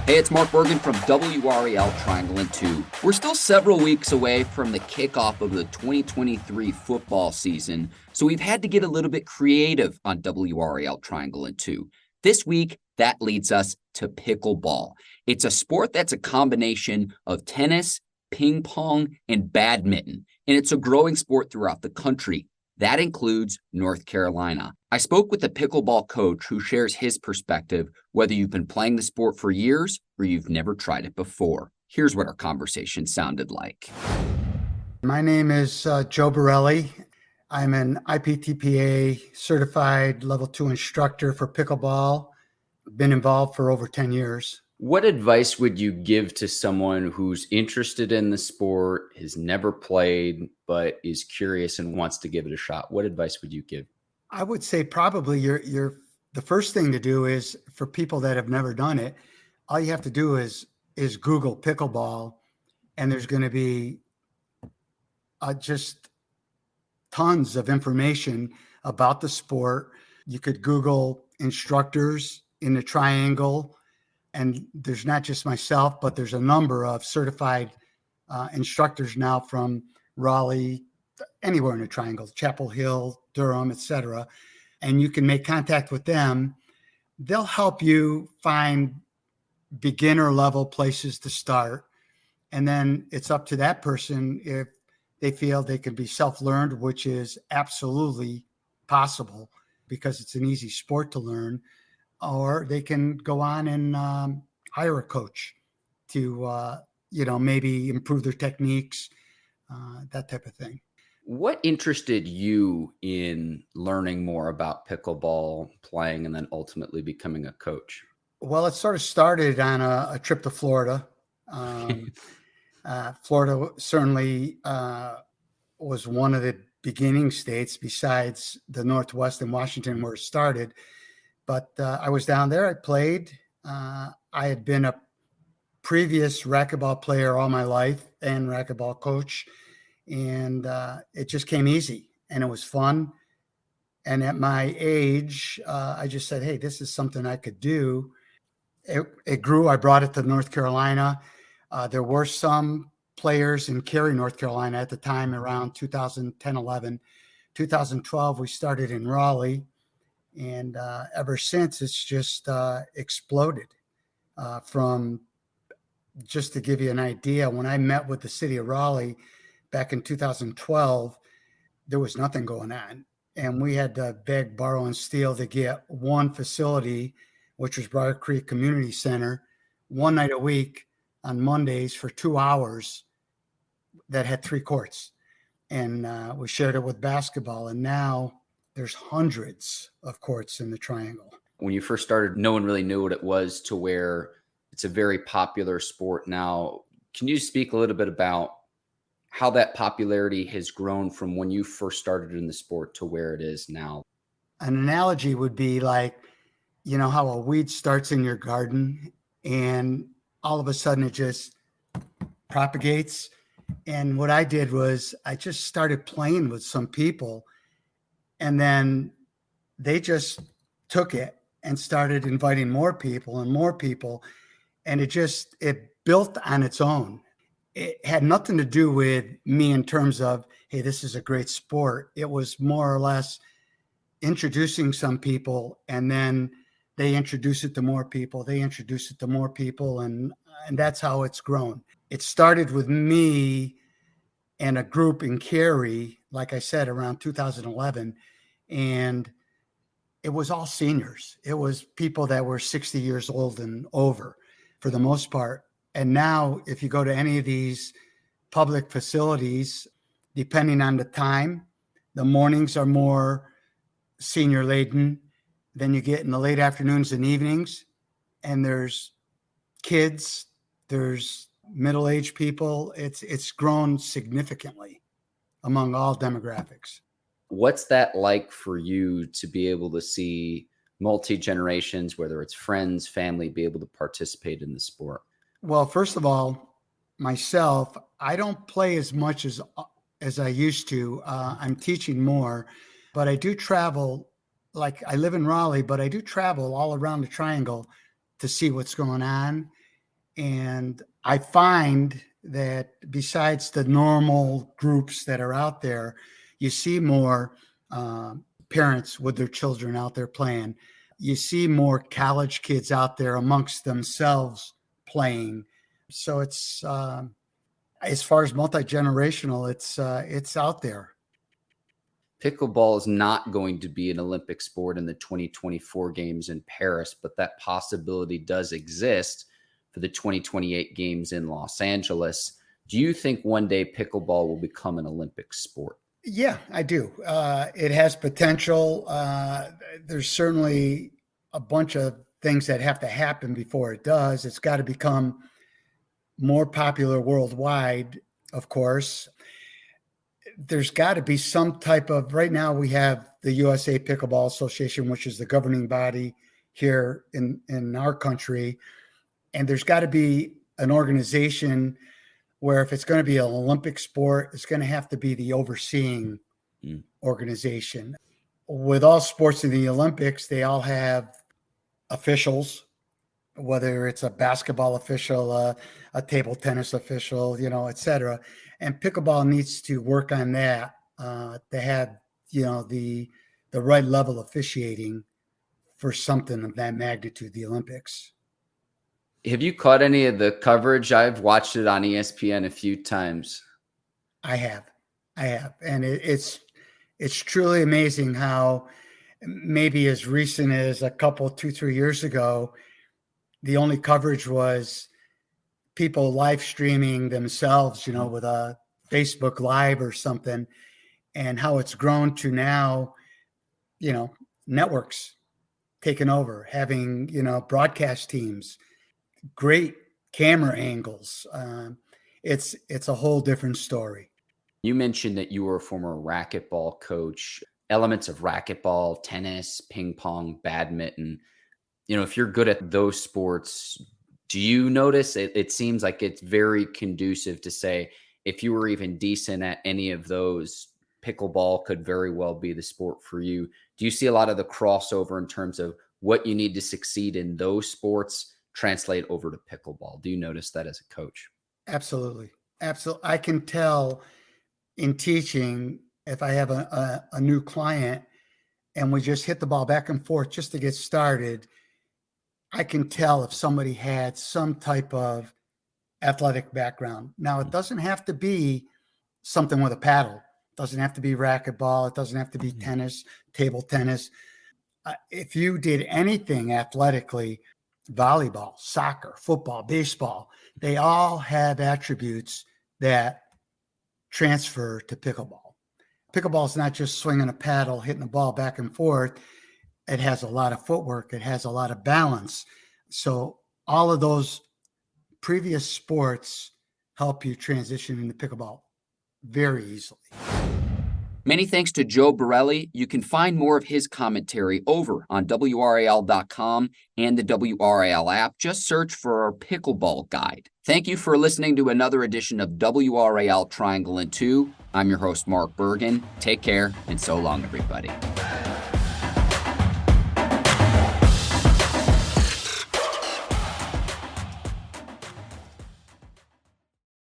Hey, it's Mark Bergen from WRAL Triangle and 2. We're still several weeks away from the kickoff of the 2023 football season, so we've had to get a little bit creative on WRAL Triangle and 2. This week, that leads us to pickleball. It's a sport that's a combination of tennis, ping pong, and badminton, and it's a growing sport throughout the country. That includes North Carolina. I spoke with a pickleball coach who shares his perspective, whether you've been playing the sport for years or you've never tried it before. Here's what our conversation sounded like. My name is Joe Borrelli. I'm an IPTPA certified level 2 instructor for pickleball. Been involved for over 10 years. What advice would you give to someone who's interested in the sport, has never played, but is curious and wants to give it a shot? What advice would you give? I would say probably the first thing to do is, for people that have never done it, all you have to do is Google pickleball, and there's going to be just tons of information about the sport. You could Google instructors in the triangle, and there's not just myself, but there's a number of certified instructors now from Raleigh, anywhere in the triangle, Chapel Hill, Durham, etc. And you can make contact with them. They'll help you find beginner level places to start. And then it's up to that person if they feel they can be self-learned, which is absolutely possible because it's an easy sport to learn, or they can go on and hire a coach to, maybe improve their techniques, that type of thing. What interested you in learning more about pickleball, playing, and then ultimately becoming a coach? Well, it sort of started on a trip to Florida. Florida certainly was one of the beginning states besides the Northwest and Washington where it started. But I was down there. I played. I had been a previous racquetball player all my life and racquetball coach. And it just came easy and it was fun. And at my age, I just said, hey, this is something I could do. It grew. I brought it to North Carolina. There were some players in Cary, North Carolina at the time around 2010, 11. 2012, we started in Raleigh. And ever since, it's just exploded. From, just to give you an idea, when I met with the city of Raleigh back in 2012, there was nothing going on. And we had to beg, borrow, and steal to get one facility, which was Briar Creek Community Center, one night a week on Mondays for 2 hours that had 3 courts. And we shared it with basketball. And now there's hundreds of courts in the triangle. When you first started, no one really knew what it was, to where it's a very popular sport now. Can you speak a little bit about how that popularity has grown from when you first started in the sport to where it is now? An analogy would be like, how a weed starts in your garden and all of a sudden it just propagates. And what I did was I just started playing with some people, and then they just took it and started inviting more people and more people. And it built on its own. It had nothing to do with me in terms of, hey, this is a great sport. It was more or less introducing some people, and then they introduce it to more people. They introduce it to more people. And that's how it's grown. It started with me and a group in Cary, like I said, around 2011. And it was all seniors. It was people that were 60 years old and over for the most part. And now if you go to any of these public facilities, depending on the time, the mornings are more senior laden. Then you get in the late afternoons and evenings, and there's kids, there's middle-aged people. It's grown significantly among all demographics. What's that like for you to be able to see multi-generations, whether it's friends, family, be able to participate in the sport? Well, first of all, myself, I don't play as much as I used to. I'm teaching more, but I do travel. Like, I live in Raleigh, but I do travel all around the triangle to see what's going on. And I find that besides the normal groups that are out there, you see more parents with their children out there playing. You see more college kids out there amongst themselves playing. So it's as far as multi-generational, it's out there. Pickleball is not going to be an Olympic sport in the 2024 games in Paris, but that possibility does exist for the 2028 games in Los Angeles. Do you think one day pickleball will become an Olympic sport? Yeah, I do. It has potential. There's certainly a bunch of things that have to happen before it does. It's got to become more popular worldwide, of course. There's got to be some type of, right now we have the USA Pickleball Association, which is the governing body here in our country. And there's got to be an organization where if it's going to be an Olympic sport, it's going to have to be the overseeing organization. With all sports in the Olympics, they all have officials, whether it's a basketball official, a table tennis official, et cetera. And pickleball needs to work on that to have, the right level of officiating for something of that magnitude, the Olympics. Have you caught any of the coverage? I've watched it on ESPN a few times. I have. And it's truly amazing how maybe as recent as 2-3 years ago, the only coverage was people live streaming themselves, with a Facebook Live or something, and how it's grown to now, networks taking over, having, broadcast teams, great camera angles. It's a whole different story. You mentioned that you were a former racquetball coach. Elements of racquetball, tennis, ping pong, badminton. If you're good at those sports, do you notice it seems like it's very conducive to say, if you were even decent at any of those, pickleball could very well be the sport for you. Do you see a lot of the crossover in terms of what you need to succeed in those sports translate over to pickleball? Do you notice that as a coach? Absolutely. I can tell in teaching, if I have a new client and we just hit the ball back and forth just to get started, I can tell if somebody had some type of athletic background. Now, it doesn't have to be something with a paddle. It doesn't have to be racquetball. It doesn't have to be tennis, table tennis. If you did anything athletically, volleyball, soccer, football, baseball, they all have attributes that transfer to pickleball. Pickleball is not just swinging a paddle, hitting the ball back and forth. It has a lot of footwork. It has a lot of balance. So all of those previous sports help you transition into pickleball very easily. Many thanks to Joe Borrelli. You can find more of his commentary over on WRAL.com and the WRAL app. Just search for our pickleball guide. Thank you for listening to another edition of WRAL Triangle and Two. I'm your host, Mark Bergen. Take care, and so long, everybody.